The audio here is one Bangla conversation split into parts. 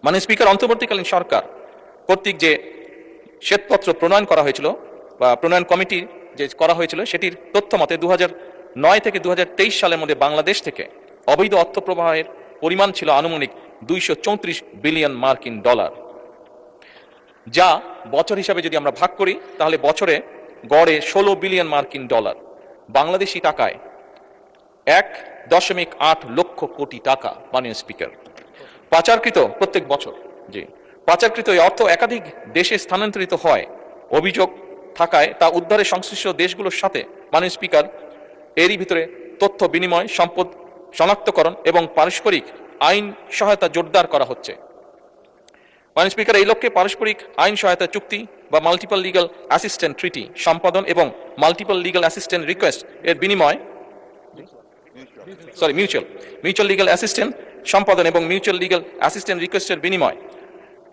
মাননীয় স্পিকার, অন্তর্বর্তীকালীন সরকার কর্তৃক যে শ্বেতপত্র প্রণয়ন করা হয়েছিল বা প্রণয়ন কমিটি যে করা হয়েছিল, সেটির তথ্য মতে 2009 থেকে 2023 সালের মধ্যে বাংলাদেশ থেকে অবৈধ অর্থ প্রবাহের পরিমাণ ছিল আনুমানিক 234 বিলিয়ন মার্কিন ডলার, যা বছর হিসাবে যদি আমরা ভাগ করি তাহলে বছরে গড়ে 16 বিলিয়ন মার্কিন ডলার, বাংলাদেশি টাকায় 1.8 লক্ষ কোটি টাকা। মাননীয় স্পিকার, পাচারকৃত প্রত্যেক বছর পাচারকৃত এই অর্থ একাধিক দেশে স্থানান্তরিত হয় অভিযোগ থাকায় তা উদ্ধারে সংশ্লিষ্ট দেশগুলোর সাথে মাননীয় স্পিকার এরই ভিতরে তথ্য বিনিময়, সম্পদ শনাক্তকরণ এবং পারস্পরিক আইন সহায়তা জোরদার করা হচ্ছে। মাননীয় স্পিকার, এই লক্ষ্যে পারস্পরিক আইন সহায়তা চুক্তি বা মাল্টিপল লিগ্যাল অ্যাসিস্ট্যান্ট ট্রিটি সম্পাদন এবং মাল্টিপল লিগ্যাল অ্যাসিস্ট্যান্ট রিকোয়েস্ট এর বিনিময় মিউচুয়াল লিগ্যাল অ্যাসিস্ট্যান্ট সম্পাদন এবং মিউচুয়াল লিগ্যাল অ্যাসিস্ট্যান্ট রিকোয়েস্টের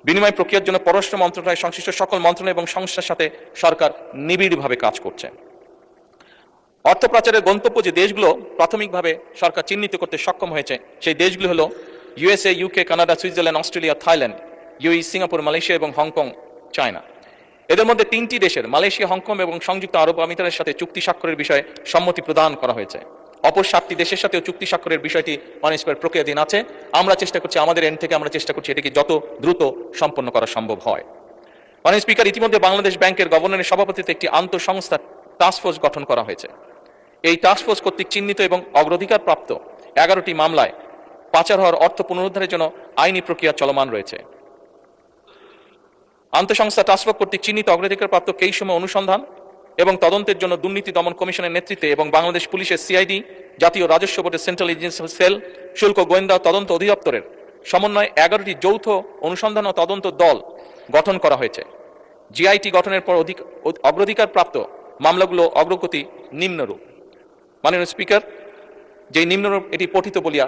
বিনিময় প্রক্রিয়ার জন্য পররাষ্ট্র মন্ত্রণালয় সংশ্লিষ্ট সকল মন্ত্রণালয় এবং সংস্থার সাথে সরকার নিবিড়ভাবে কাজ করছে। অর্থ পাচারের গন্তব্য যে দেশগুলো প্রাথমিকভাবে সরকার চিহ্নিত করতে সক্ষম হয়েছে, সেই দেশগুলো হলো USA, UK, Canada, Switzerland, Australia, Thailand, UAE, Singapore, Malaysia এবং হংকং, চায়না। এদের মধ্যে 3টি দেশের মালয়েশিয়া, হংকং এবং সংযুক্ত আরব আমিরাতের সাথে চুক্তি স্বাক্ষরের বিষয়ে সম্মতি প্রদান করা হয়েছে। অপর 7টি দেশের সাথেও চুক্তি স্বাক্ষরের বিষয়টি মাননীয় স্পিকার প্রক্রিয়াধীন আছে। আমরা চেষ্টা করছি, আমাদের এন্ড থেকে আমরা চেষ্টা করছি এটিকে যত দ্রুত সম্পন্ন করা সম্ভব হয়। মাননীয় স্পিকার, ইতিমধ্যে বাংলাদেশ ব্যাংকের গভর্নরের সভাপতিত্বে একটি আন্তঃসংস্থা টাস্কফোর্স গঠন করা হয়েছে। এই টাস্কফোর্স কর্তৃক চিহ্নিত এবং অগ্রাধিকার প্রাপ্ত 11টি মামলায় পাচার হওয়ার অর্থ পুনরুদ্ধারের জন্য আইনি প্রক্রিয়া চলমান রয়েছে। আন্তঃসংস্থা টাস্কফোর্স কর্তৃক চিহ্নিত অগ্রাধিকার প্রাপ্ত কেইসমূহ অনুসন্ধান এবং তদন্তের জন্য দুর্নীতি দমন কমিশনের নেতৃত্বে এবং বাংলাদেশ পুলিশের সিআইডি, জাতীয় রাজস্ব বোর্ডের সেন্ট্রাল এজেন্সি সেল, শুল্ক গোয়েন্দা তদন্ত অধিদপ্তরের সমন্বয়ে 11টি যৌথ অনুসন্ধান ও তদন্ত দল গঠন করা হয়েছে। জিআইটি গঠনের পর অগ্রাধিকার প্রাপ্ত মামলাগুলো অগ্রগতি নিম্নরূপ। মাননীয় স্পিকার, যেই নিম্নরূপ এটি পঠিত বলিয়া